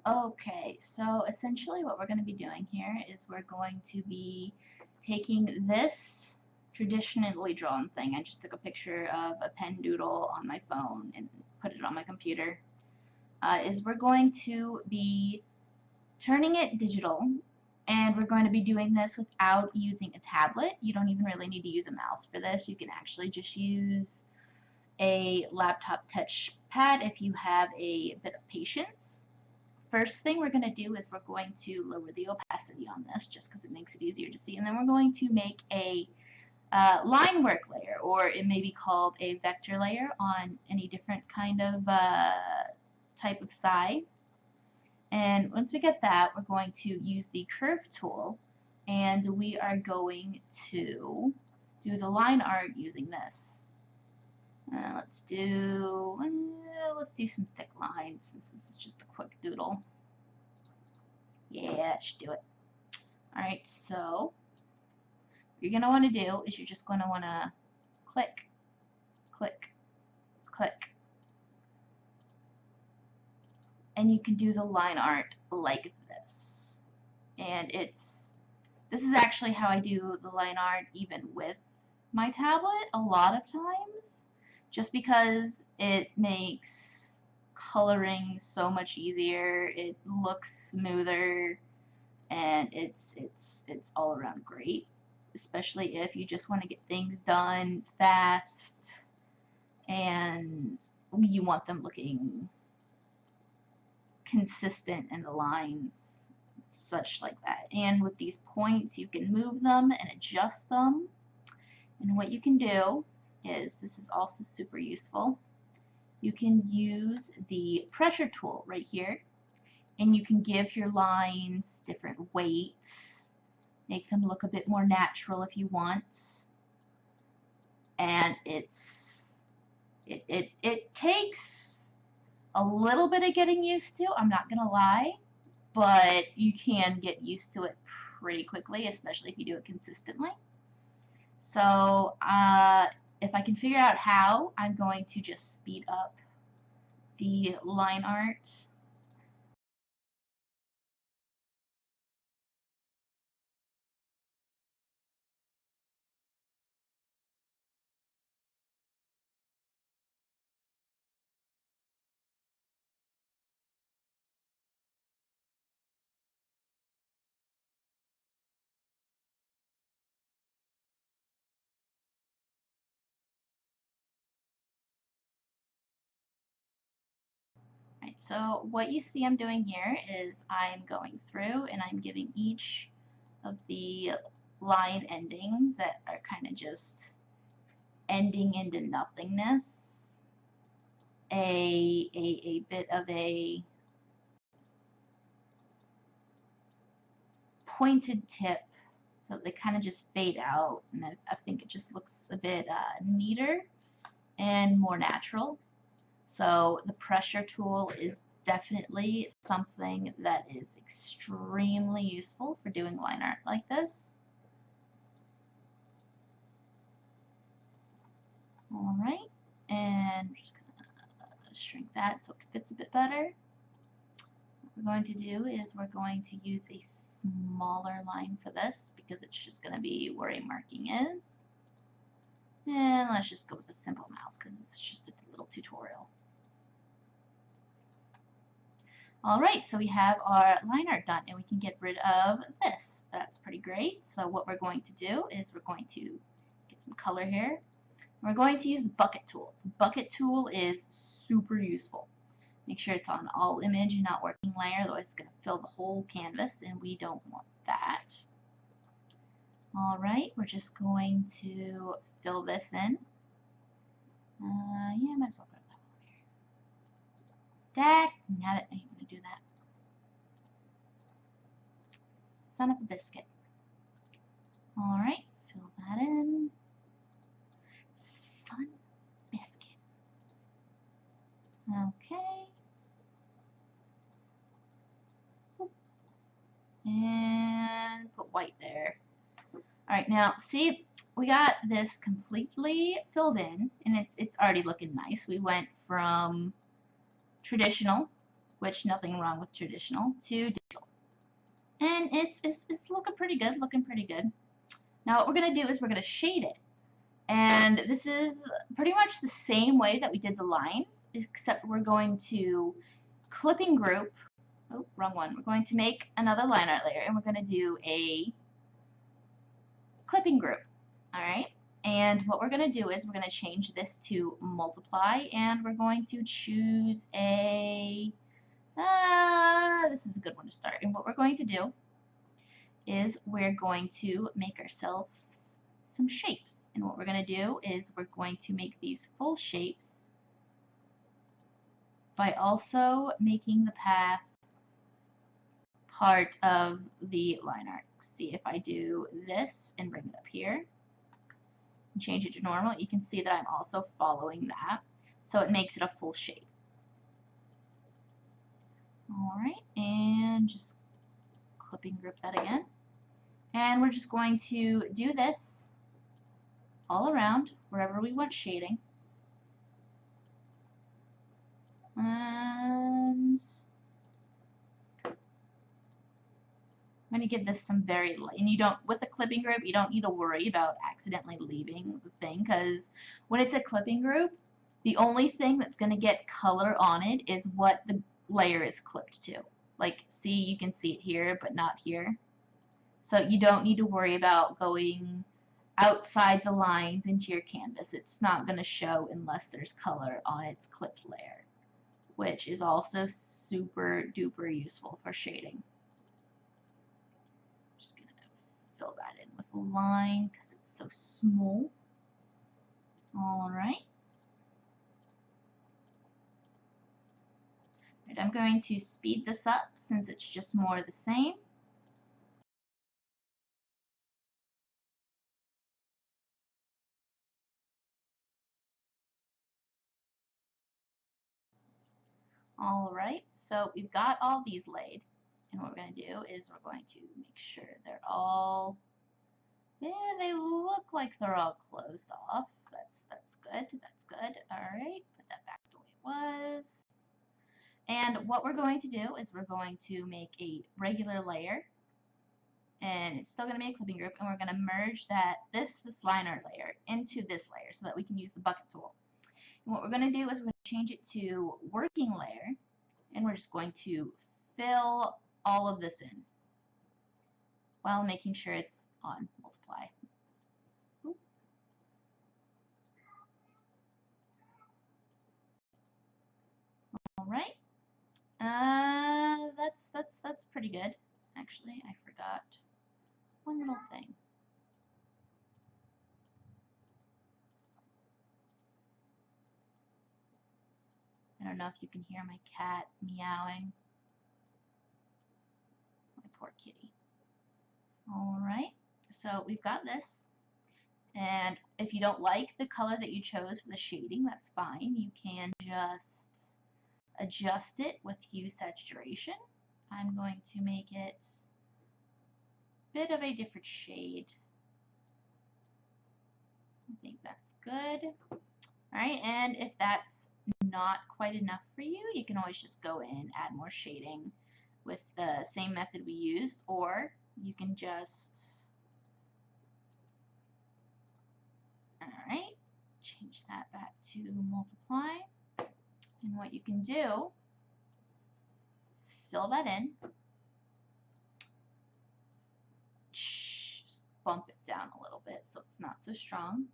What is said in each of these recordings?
Okay, so essentially what we're going to be doing here is we're going to be taking this traditionally drawn thing. I just took a picture of a pen doodle on my phone and put it on my computer. Is we're going to be turning it digital, and we're going to be doing this without using a tablet. You don't even really need to use a mouse for this. You can actually just use a laptop touch pad if you have a bit of patience. First thing we're going to do is we're going to lower the opacity on this just because it makes it easier to see, and then we're going to make a line work layer, or it may be called a vector layer on any different kind of type of side. And once we get that, we're going to use the curve tool, and we are going to do the line art using this. Let's do some thick lines since this is just a quick doodle. Yeah, that should do it. Alright, so what you're going to want to do is you're just going to want to click, click, click. And you can do the line art like this. And this is actually how I do the line art even with my tablet a lot of times, just because it makes coloring so much easier, it looks smoother, and it's all around great, especially if you just want to get things done fast and you want them looking consistent in the lines, such like that. And with these points you can move them and adjust them, and what you can do is, this is also super useful, you can use the pressure tool right here, and you can give your lines different weights, make them look a bit more natural if you want. And it takes a little bit of getting used to, I'm not gonna lie, but you can get used to it pretty quickly, especially if you do it consistently. So if I can figure out how, I'm going to just speed up the line art. Right, so what you see I'm doing here is I'm going through and I'm giving each of the line endings that are kind of just ending into nothingness a bit of a pointed tip, so they kind of just fade out, and I think it just looks a bit neater and more natural. So the pressure tool is definitely something that is extremely useful for doing line art like this. Alright, and we're just going to shrink that so it fits a bit better. What we're going to do is we're going to use a smaller line for this because it's just going to be where a marking is. And let's just go with a simple mouth because this is just a little tutorial. Alright, so we have our line art done, and we can get rid of this. That's pretty great. So what we're going to do is we're going to get some color here. We're going to use the bucket tool. The bucket tool is super useful. Make sure it's on all image and not working layer, otherwise it's going to fill the whole canvas, and we don't want that. Alright, we're just going to fill this in. Yeah, might as well put that over here. Dagnabbit, I ain't going to do that. Son of a biscuit. Alright, fill that in. Son biscuit. Okay. And put white there. Alright, now see, we got this completely filled in, and it's already looking nice. We went from traditional which nothing wrong with traditional, to digital. And it's looking pretty good, Now what we're going to do is we're going to shade it. And this is pretty much the same way that we did the lines, except we're going to clipping group, oh, wrong one, we're going to make another line art layer, and we're going to do a clipping group, alright? And what we're going to do is we're going to change this to multiply, and we're going to choose a, this is a good one to start, and what we're going to do is we're going to make ourselves some shapes. And what we're going to do is we're going to make these full shapes by also making the path part of the line art. See, if I do this and bring it up here and change it to normal, you can see that I'm also following that. So it makes it a full shape. Alright, and just clipping group that again. And we're just going to do this all around wherever we want shading. And I'm going to give this some very light. And you don't, with the clipping group, you don't need to worry about accidentally leaving the thing, because when it's a clipping group, the only thing that's going to get color on it is what the layer is clipped to. Like, see, you can see it here, but not here. So you don't need to worry about going outside the lines into your canvas. It's not going to show unless there's color on its clipped layer, which is also super duper useful for shading. Just going to fill that in with a line because it's so small. Alright. I'm going to speed this up since it's just more of the same. Alright, so we've got all these laid, and what we're going to do is we're going to make sure they're all, yeah, they look like they're all closed off. That's good. Alright, put that back the way it was. And what we're going to do is we're going to make a regular layer, and it's still going to be a clipping group, and we're going to merge this line art layer into this layer so that we can use the bucket tool. And what we're going to do is we're going to change it to working layer, and we're just going to fill all of this in while making sure it's on multiply. Alright, that's pretty good. Actually, I forgot one little thing. I don't know if you can hear my cat meowing. My poor kitty. Alright, so we've got this. And if you don't like the color that you chose for the shading, that's fine. You can just adjust it with hue saturation. I'm going to make it a bit of a different shade. I think that's good. Alright, and if that's not quite enough for you, you can always just go in, add more shading with the same method we used, or you can just, alright, change that back to multiply. And what you can do, fill that in, just bump it down a little bit so it's not so strong.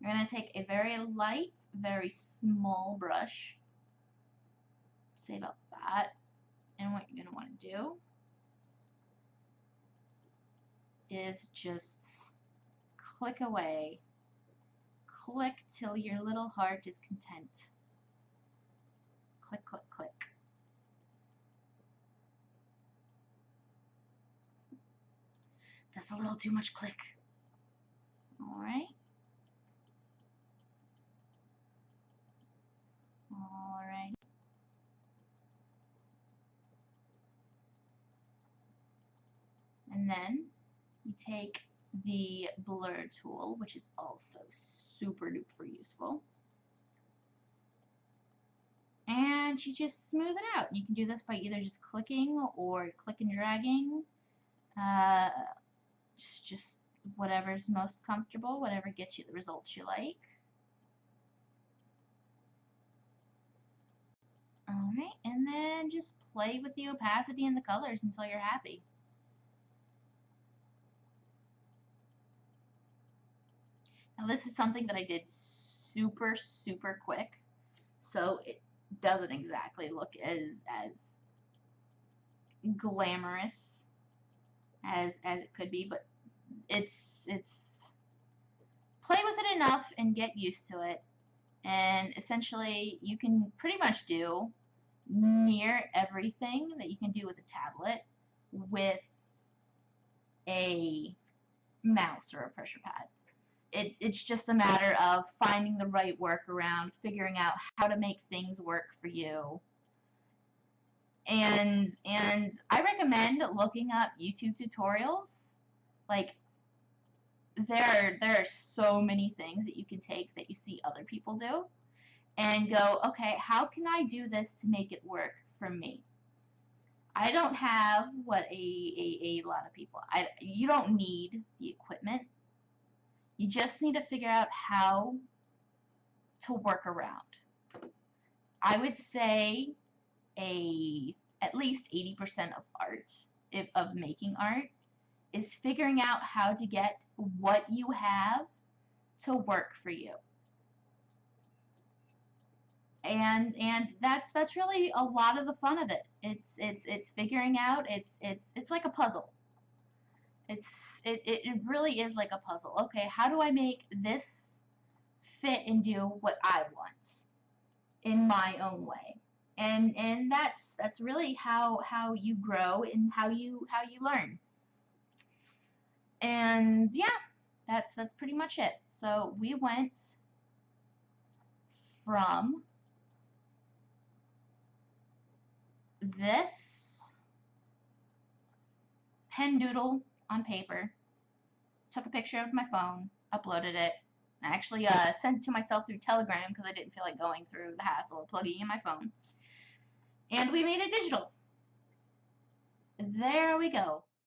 You're going to take a very light, very small brush, say about that, and what you're going to want to do is just click away, click till your little heart is content. Click, click, click. That's a little too much click. Alright. Alright. And then you take the blur tool, which is also super duper useful. and you just smooth it out. You can do this by either just clicking or click and dragging. Uh, just whatever's most comfortable, whatever gets you the results you like. Alright, and then just play with the opacity and the colors until you're happy. Now this is something that I did super quick, so it doesn't exactly look as glamorous as it could be, but it's play with it enough and get used to it, and essentially you can pretty much do near everything that you can do with a tablet with a mouse or a pressure pad. It's just a matter of finding the right workaround, figuring out how to make things work for you. And I recommend looking up YouTube tutorials. Like there are so many things that you can take that you see other people do and go, okay, how can I do this to make it work for me? I don't have what a lot of people. You don't need the equipment. You just need to figure out how to work around. I would say at least 80% of art, if of making art, is figuring out how to get what you have to work for you. And that's really a lot of the fun of it. It's figuring out. It's like a puzzle. It really is like a puzzle. Okay, how do I make this fit and do what I want in my own way? And that's really how you grow and how you learn. And yeah, that's pretty much it. So we went from this pen doodle on paper, took a picture of my phone, uploaded it. I actually sent it to myself through Telegram because I didn't feel like going through the hassle of plugging in my phone. And we made it digital. There we go.